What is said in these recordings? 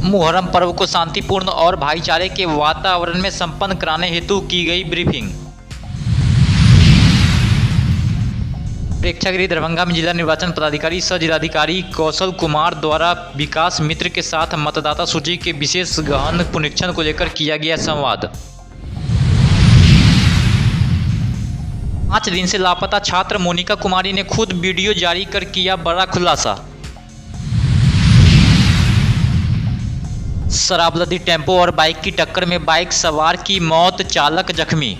मुहर्रम पर्व को शांतिपूर्ण और भाईचारे के वातावरण में संपन्न कराने हेतु की गई ब्रीफिंग। प्रेक्षागृह दरभंगा में जिला निर्वाचन पदाधिकारी सह जिलाधिकारी कौशल कुमार द्वारा विकास मित्र के साथ मतदाता सूची के विशेष गहन पुनरीक्षण को लेकर किया गया संवाद। 5 दिन से लापता छात्र मोनिका कुमारी ने खुद वीडियो जारी कर किया बड़ा खुलासा। शराबलदी टेम्पो और बाइक की टक्कर में बाइक सवार की मौत, चालक जख्मी।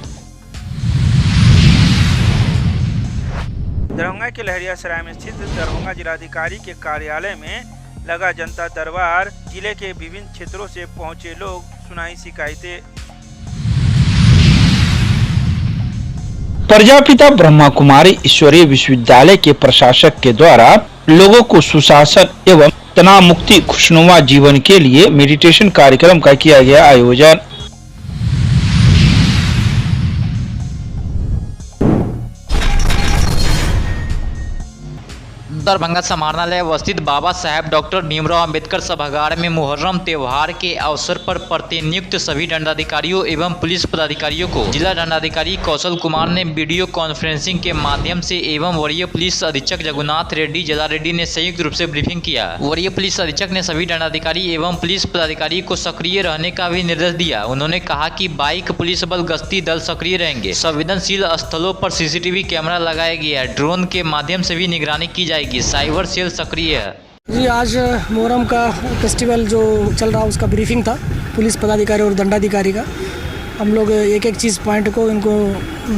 दरभंगा के लहरियासराय में स्थित दरभंगा जिलाधिकारी के कार्यालय में लगा जनता दरबार। जिले के विभिन्न क्षेत्रों से पहुंचे लोग सुनाई शिकायतें। प्रजापिता ब्रह्मा कुमारी ईश्वरीय विश्वविद्यालय के प्रशासक के द्वारा लोगों को सुशासन एवं तनाव मुक्ति खुशनुमा जीवन के लिए मेडिटेशन कार्यक्रम का किया गया आयोजन। दरभंगा समाहरणालय अवस्थित बाबा साहेब डॉक्टर भीमराव अंबेडकर सभागार में मुहर्रम त्योहार के अवसर पर प्रतिनियुक्त सभी दंडाधिकारियों एवं पुलिस पदाधिकारियों को जिला दंडाधिकारी कौशल कुमार ने वीडियो कॉन्फ्रेंसिंग के माध्यम से एवं वरीय पुलिस अधीक्षक जगुनाथ रेड्डी जला रेड्डी ने संयुक्त रूप से ब्रीफिंग किया। वरीय पुलिस अधीक्षक ने सभी दंडाधिकारी एवं पुलिस पदाधिकारी को सक्रिय रहने का भी निर्देश दिया। उन्होंने कहा कि बाइक पुलिस बल गश्ती दल सक्रिय रहेंगे। संवेदनशील स्थलों पर सीसीटीवी कैमरा लगाया गया। ड्रोन के माध्यम से भी निगरानी की जाएगी। साइबर सेल सक्रिय है। जी, आज मुहर्रम का फेस्टिवल जो चल रहा उसका ब्रीफिंग था पुलिस पदाधिकारी और दंडाधिकारी का। हम लोग एक एक चीज़ पॉइंट को इनको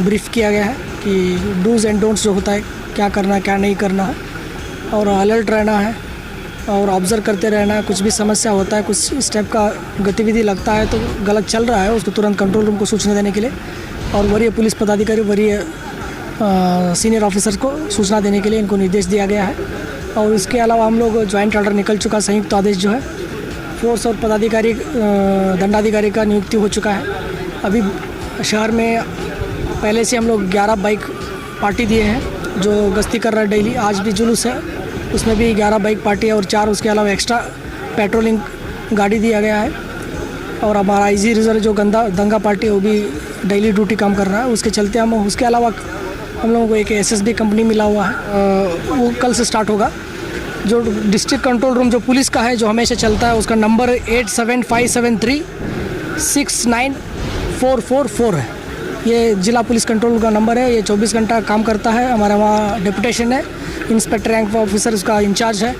ब्रीफ किया गया है कि डूज एंड डोंट्स जो होता है, क्या करना है क्या नहीं करना है, और अलर्ट रहना है और ऑब्जर्व करते रहना है। कुछ भी समस्या होता है, कुछ स्टेप का गतिविधि लगता है तो गलत चल रहा है, उसको तुरंत कंट्रोल रूम को सूचना देने के लिए और वरीय पुलिस पदाधिकारी वरीय सीनियर ऑफिसर को सूचना देने के लिए इनको निर्देश दिया गया है। और इसके अलावा हम लोग ज्वाइंट ऑर्डर निकल चुका, संयुक्त आदेश जो है फोर्स और पदाधिकारी दंडाधिकारी का नियुक्ति हो चुका है। अभी शहर में पहले से हम लोग 11 बाइक पार्टी दिए हैं जो गश्ती कर रहा है डेली। आज भी जुलूस है, उसमें भी 11 बाइक पार्टी है और 4 उसके अलावा एक्स्ट्रा पेट्रोलिंग गाड़ी दिया गया है। और हमारा IG रिजर्व जो दंगा पार्टी है वो भी डेली ड्यूटी काम कर रहा है। उसके चलते हम उसके अलावा हम लोगों को एक SSB कंपनी मिला हुआ है, वो कल से स्टार्ट होगा। जो डिस्ट्रिक्ट कंट्रोल रूम जो पुलिस का है जो हमेशा चलता है, उसका नंबर 8757369444 है। ये जिला पुलिस कंट्रोल का नंबर है। ये 24 घंटा काम करता है। हमारा वहाँ डेपुटेशन है, इंस्पेक्टर रैंक ऑफिसर उसका इंचार्ज है।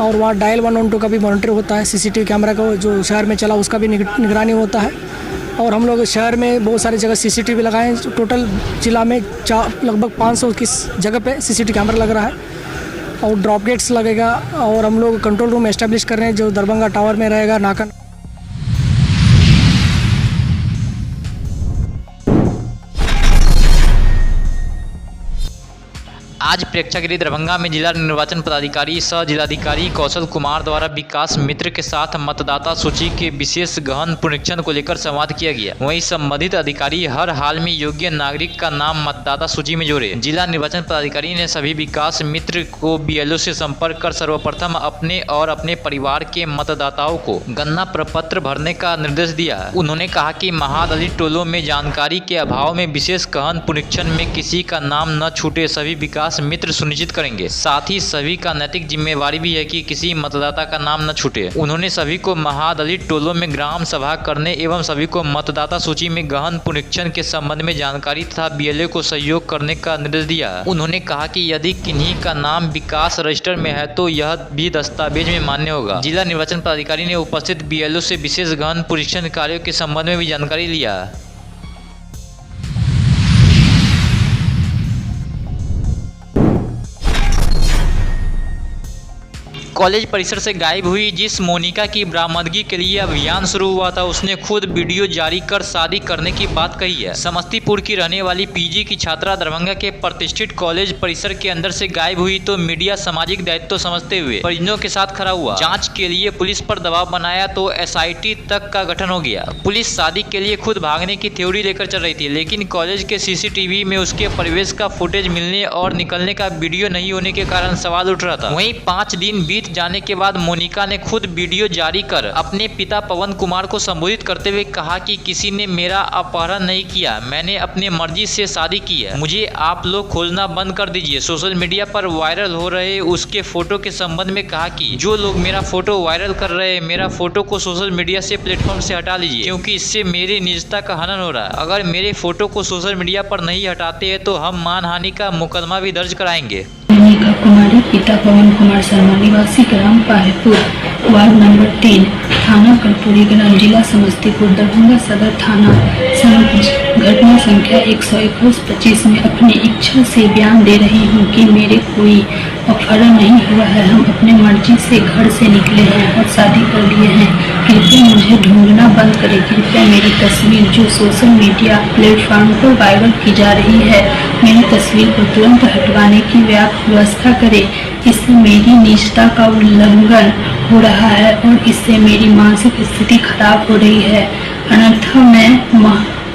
और वहाँ डायल 112 का भी मॉनिटर होता है। CCTV कैमरा का जो शहर में चला उसका भी निगरानी होता है। और हम लोग शहर में बहुत सारी जगह CCTV लगाए हैं। टोटल जिला में लगभग 500 की जगह पे CCTV कैमरा लग रहा है और ड्रॉप गेट्स लगेगा। और हम लोग कंट्रोल रूम एस्टेब्लिश कर रहे हैं जो दरभंगा टावर में रहेगा। नाका आज प्रेक्षागृह दरभंगा में जिला निर्वाचन पदाधिकारी सह जिलाधिकारी कौशल कुमार द्वारा विकास मित्र के साथ मतदाता सूची के विशेष गहन पुनरीक्षण को लेकर संवाद किया गया। वहीं संबंधित अधिकारी हर हाल में योग्य नागरिक का नाम मतदाता सूची में जोड़े। जिला निर्वाचन पदाधिकारी ने सभी विकास मित्र को BLO से संपर्क कर सर्वप्रथम अपने और अपने परिवार के मतदाताओं को गणना प्रपत्र भरने का निर्देश दिया। उन्होंने कहा कि महादलित टोलों में जानकारी के अभाव में विशेष गहन पुनरीक्षण में किसी का नाम न छूटे, सभी विकास मित्र सुनिश्चित करेंगे। साथ ही सभी का नैतिक जिम्मेवारी भी है कि किसी मतदाता का नाम न छूटे। उन्होंने सभी को महादलित टोलों में ग्राम सभा करने एवं सभी को मतदाता सूची में गहन पुनरीक्षण के संबंध में जानकारी तथा BLO को सहयोग करने का निर्देश दिया। उन्होंने कहा कि यदि किन्हीं का नाम विकास रजिस्टर में है तो यह भी दस्तावेज में मान्य होगा। जिला निर्वाचन पदाधिकारी ने उपस्थित BLO से विशेष गहन पुनरीक्षण कार्यों के संबंध में भी जानकारी लिया। कॉलेज परिसर से गायब हुई जिस मोनिका की बरामदगी के लिए अभियान शुरू हुआ था, उसने खुद वीडियो जारी कर शादी करने की बात कही है। समस्तीपुर की रहने वाली PG की छात्रा दरभंगा के प्रतिष्ठित कॉलेज परिसर के अंदर से गायब हुई तो मीडिया सामाजिक दायित्व समझते हुए परिजनों के साथ खड़ा हुआ। जांच के लिए पुलिस पर दबाव बनाया तो SIT तक का गठन हो गया। पुलिस शादी के लिए खुद भागने की थ्योरी लेकर चल रही थी, लेकिन कॉलेज के CCTV में उसके प्रवेश का फुटेज मिलने और निकलने का वीडियो नहीं होने के कारण सवाल उठ रहा था। वहीं 5 दिन बीत बीत जाने के बाद मोनिका ने खुद वीडियो जारी कर अपने पिता पवन कुमार को संबोधित करते हुए कहा कि किसी ने मेरा अपहरण नहीं किया, मैंने अपनी मर्जी से शादी की है, मुझे आप लोग खोजना बंद कर दीजिए। सोशल मीडिया पर वायरल हो रहे उसके फोटो के संबंध में कहा कि जो लोग मेरा फोटो वायरल कर रहे हैं, मेरा फोटो को सोशल मीडिया से प्लेटफॉर्म से हटा लीजिए, क्योंकि इससे मेरी निजता का हनन हो रहा है। अगर मेरे फोटो को सोशल मीडिया पर नहीं हटाते हैं तो हम मानहानि का मुकदमा भी दर्ज कराएंगे। मोनिका कुमारी, पिता पवन कुमार शर्मा, निवासी ग्राम पाहेपुर, वार्ड नंबर 3, थाना कर्पूरी ग्राम, जिला समस्तीपुर, दरभंगा सदर थाना, घटना संख्या 121-25 में अपनी इच्छा से बयान दे रही हूँ कि मेरे कोई अपहरण नहीं हुआ है। हम अपने मर्जी से घर से निकले हैं और शादी कर लिए हैं। कृपया मुझे ढूंढना बंद करें। कृपया मेरी तस्वीर जो सोशल मीडिया प्लेटफॉर्म पर वायरल की जा रही है, मेरी तस्वीर को तुरंत हटवाने की व्यवस्था करें। इससे मेरी निजता का उल्लंघन हो रहा है और इससे मेरी मानसिक स्थिति खराब हो रही है। अन्यथा मैं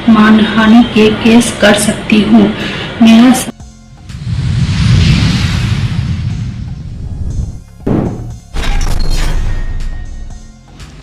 मानहानि के केस कर सकती हूँ। मेरा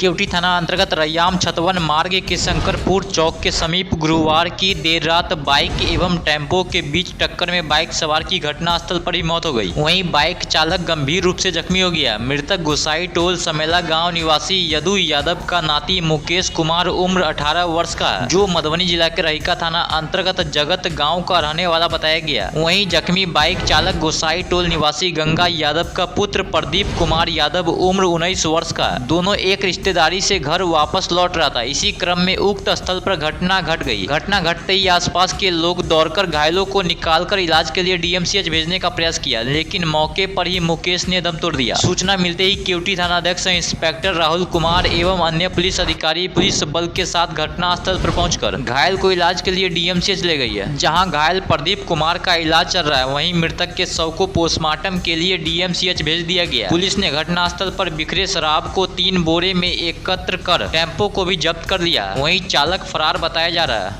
केवटी थाना अंतर्गत रैयाम छतवन मार्ग के शंकरपुर चौक के समीप गुरुवार की देर रात बाइक एवं टेम्पो के बीच टक्कर में बाइक सवार की घटनास्थल पर ही मौत हो गई। वहीं बाइक चालक गंभीर रूप से जख्मी हो गया। मृतक गुसाई टोल समेला गांव निवासी यदु यादव का नाती मुकेश कुमार उम्र 18 वर्ष का है, जो मधुबनी जिला के रहिका थाना अंतर्गत जगत गाँव का रहने वाला बताया गया। वहीं जख्मी बाइक चालक गुसाई टोल निवासी गंगा यादव का पुत्र प्रदीप कुमार यादव उम्र 19 वर्ष का। दोनों एक रिश्तेदारी से घर वापस लौट रहा था। इसी क्रम में उक्त स्थल पर घटना घट गई। घटना घटते ही आसपास के लोग दौड़कर घायलों को निकालकर इलाज के लिए डीएमसीएच भेजने का प्रयास किया, लेकिन मौके पर ही मुकेश ने दम तोड़ दिया। सूचना मिलते ही केवटी थानाध्यक्ष इंस्पेक्टर राहुल कुमार एवं अन्य पुलिस अधिकारी पुलिस बल के साथ घटनास्थल पर पहुंचकर घायल को इलाज के लिए डीएमसीएच ले गई है, जहां घायल प्रदीप कुमार का इलाज चल रहा है। वहीं मृतक के शव को पोस्टमार्टम के लिए डीएमसीएच भेज दिया गया। पुलिस ने घटनास्थल पर बिखरे शराब को 3 बोरे में एकत्र कर टेम्पो को भी जब्त कर लिया। वहीं चालक फरार बताया जा रहा है।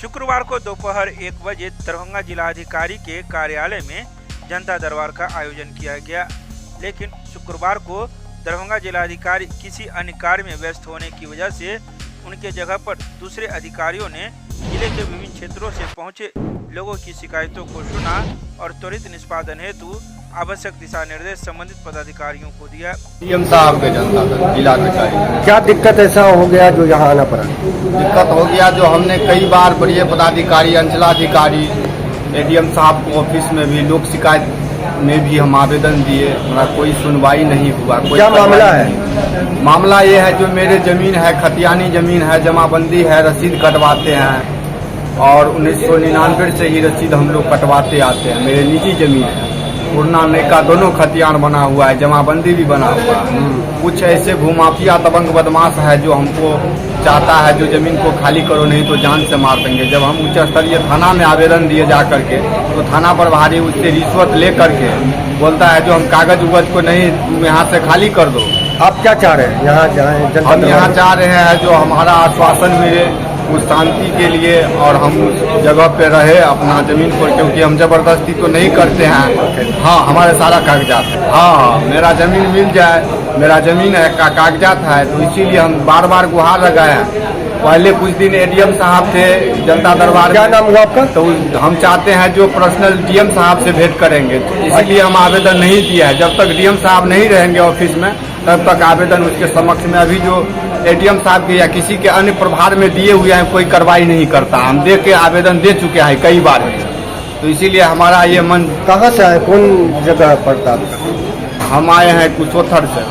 शुक्रवार को दोपहर 1 बजे दरभंगा जिलाधिकारी के कार्यालय में जनता दरबार का आयोजन किया गया, लेकिन शुक्रवार को दरभंगा जिलाधिकारी किसी अन्य कार्य में व्यस्त होने की वजह से उनके जगह पर दूसरे अधिकारियों ने जिले के विभिन्न क्षेत्रों से पहुंचे लोगों की शिकायतों को सुना और त्वरित निष्पादन हेतु आवश्यक दिशा निर्देश संबंधित पदाधिकारियों को दिया। डीएम साहब के जनता दल जिलाधिकारी, क्या दिक्कत ऐसा हो गया जो यहाँ आना पड़ा? दिक्कत हो गया जो हमने कई बार बड़े पदाधिकारी, अंचलाधिकारी, एडीएम साहब को ऑफिस में भी, लोक शिकायत में भी हम आवेदन दिए, हमारा कोई सुनवाई नहीं हुआ। क्या मामला है? मामला ये है जो मेरे जमीन है, खतियानी जमीन है, जमाबंदी है, रसीद कटवाते हैं और 1999 से ही रसीद हम लोग कटवाते आते हैं। मेरे निजी जमीन है, पुरना नयका दोनों खतियान बना हुआ है, जमाबंदी भी बना हुआ है। कुछ ऐसे भूमाफिया दबंग बदमाश है जो हमको चाहता है जो जमीन को खाली करो, नहीं तो जान से मार देंगे। जब हम उच्च स्तरीय थाना में आवेदन दिए जा करके, तो थाना प्रभारी उससे रिश्वत ले करके बोलता है जो हम कागज उगज को नहीं, तुम यहाँ से खाली कर दो। आप क्या चाह रहे हैं यहाँ? हम यहाँ चाह रहे हैं जो हमारा आश्वासन मिले उस शांति के लिए और हम उस जगह पे रहे अपना जमीन पर, क्योंकि हम जबरदस्ती तो नहीं करते हैं। हाँ, हमारे सारा कागजात है। हाँ, मेरा जमीन मिल जाए, मेरा जमीन है का कागजात है, तो इसीलिए हम बार बार गुहार लगाए हैं। पहले कुछ दिन एडीएम साहब थे जनता दरबार। क्या नाम हुआ आपका? तो हम चाहते हैं जो पर्सनल डीएम साहब से भेंट करेंगे, तो इसीलिए हम आवेदन नहीं दिया है। जब तक डीएम साहब नहीं रहेंगे ऑफिस में, तब तक आवेदन उसके समक्ष में, अभी जो एडीएम साहब के या किसी के अन्य प्रभार में दिए हुए हैं, कोई कार्रवाई नहीं करता। हम दे के आवेदन दे चुके हैं कई बार, तो इसीलिए हमारा ये मन। कहाँ से आए, कौन जगह पड़ता? हम आए हैं कुशोथर से,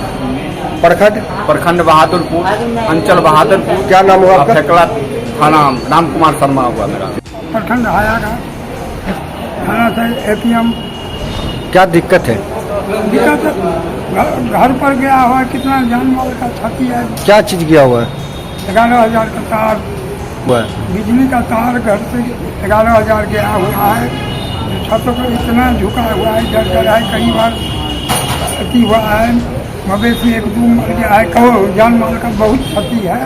प्रखंड बहादुरपुर, अंचल बहादुरपुर। क्या नाम हुआ आपका? फेकला थाना, राम कुमार शर्मा हुआ मेरा। प्रखंड आया थाना से एपीएम। क्या दिक्कत है? दिक्कत घर पर गया हुआ, कितना जान माल का क्षति है। क्या चीज गया हुआ है? 11,000 का तार, बिजली का तार घर से 11,000 गया हुआ है। छतों पर इतना झुका हुआ है, डर है, कई बार क्षति हुआ है। मवेशी 1-2 मर गया है, कहो जान माल का बहुत क्षति है।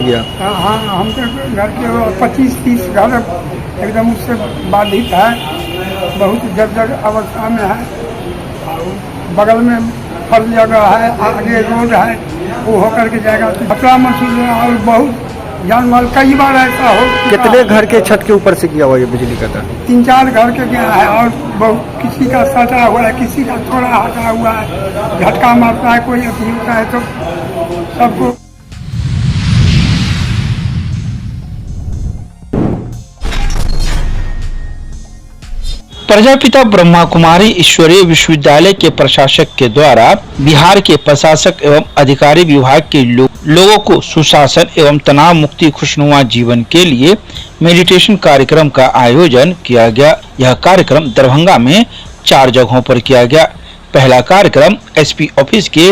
गया? हाँ, हमके घर के 25-30 घर एकदम उससे बाधित है, बहुत जर्जर अवस्था में है। और बगल में फल जगह है, आगे रोड है, वो होकर के जाएगा तो खतरा महसूस है। और बहुत जान माल कई बार ऐसा हो चुका। कितने घर के छत के ऊपर से किया हुआ ये बिजली का तार? 3-4 घर के गया है, और बहुत किसी का सटा हुआ है, किसी का थोड़ा हटा हुआ है, झटका मारता है, कोई अभी होता है तो सबको। प्रजापिता ब्रह्मा कुमारी ईश्वरीय विश्वविद्यालय के प्रशासक के द्वारा बिहार के प्रशासक एवं अधिकारी विभाग के लोगों को सुशासन एवं तनाव मुक्ति खुशनुमा जीवन के लिए मेडिटेशन कार्यक्रम का आयोजन किया गया। यह कार्यक्रम दरभंगा में 4 जगहों पर किया गया। पहला कार्यक्रम एसपी ऑफिस के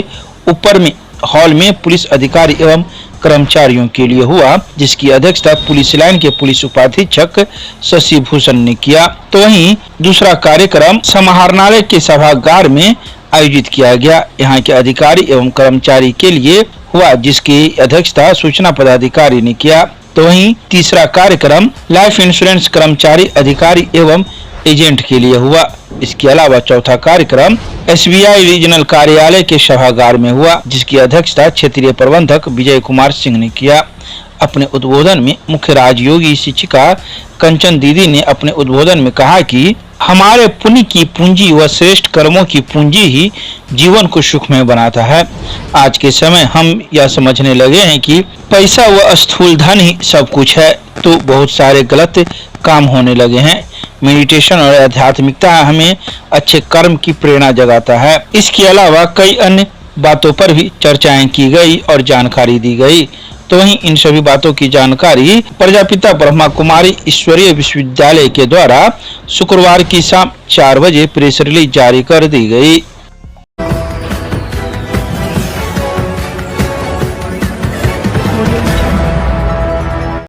ऊपर में हॉल में पुलिस अधिकारी एवं कर्मचारियों के लिए हुआ, जिसकी अध्यक्षता पुलिस लाइन के पुलिस उपाधीक्षक शशि भूषण ने किया। तो वहीं दूसरा कार्यक्रम समाहरणालय के सभागार में आयोजित किया गया। यहाँ के अधिकारी एवं कर्मचारी के लिए हुआ, जिसकी अध्यक्षता सूचना पदाधिकारी ने किया। तो वहीं तीसरा कार्यक्रम लाइफ इंश्योरेंस कर्मचारी अधिकारी एवं एजेंट के लिए हुआ। इसके अलावा चौथा कार्यक्रम एसबीआई रीजनल कार्यालय के सभागार में हुआ, जिसकी अध्यक्षता क्षेत्रीय प्रबंधक विजय कुमार सिंह ने किया। अपने उद्बोधन में मुख्य राजयोगी शिक्षिका कंचन दीदी ने अपने उद्बोधन में कहा कि हमारे पुण्य की पूंजी व श्रेष्ठ कर्मों की पूंजी ही जीवन को सुखमय बनाता है। आज के समय हम यह समझने लगे हैं कि पैसा व स्थूल धन ही सब कुछ है, तो बहुत सारे गलत काम होने लगे हैं। मेडिटेशन और आध्यात्मिकता हमें अच्छे कर्म की प्रेरणा जगाता है। इसके अलावा कई अन्य बातों पर भी चर्चाएं की गई और जानकारी दी गई। तो वहीं इन सभी बातों की जानकारी प्रजापिता ब्रह्मा कुमारी ईश्वरीय विश्वविद्यालय के द्वारा शुक्रवार की शाम 4 बजे प्रेस रिलीज जारी कर दी गई।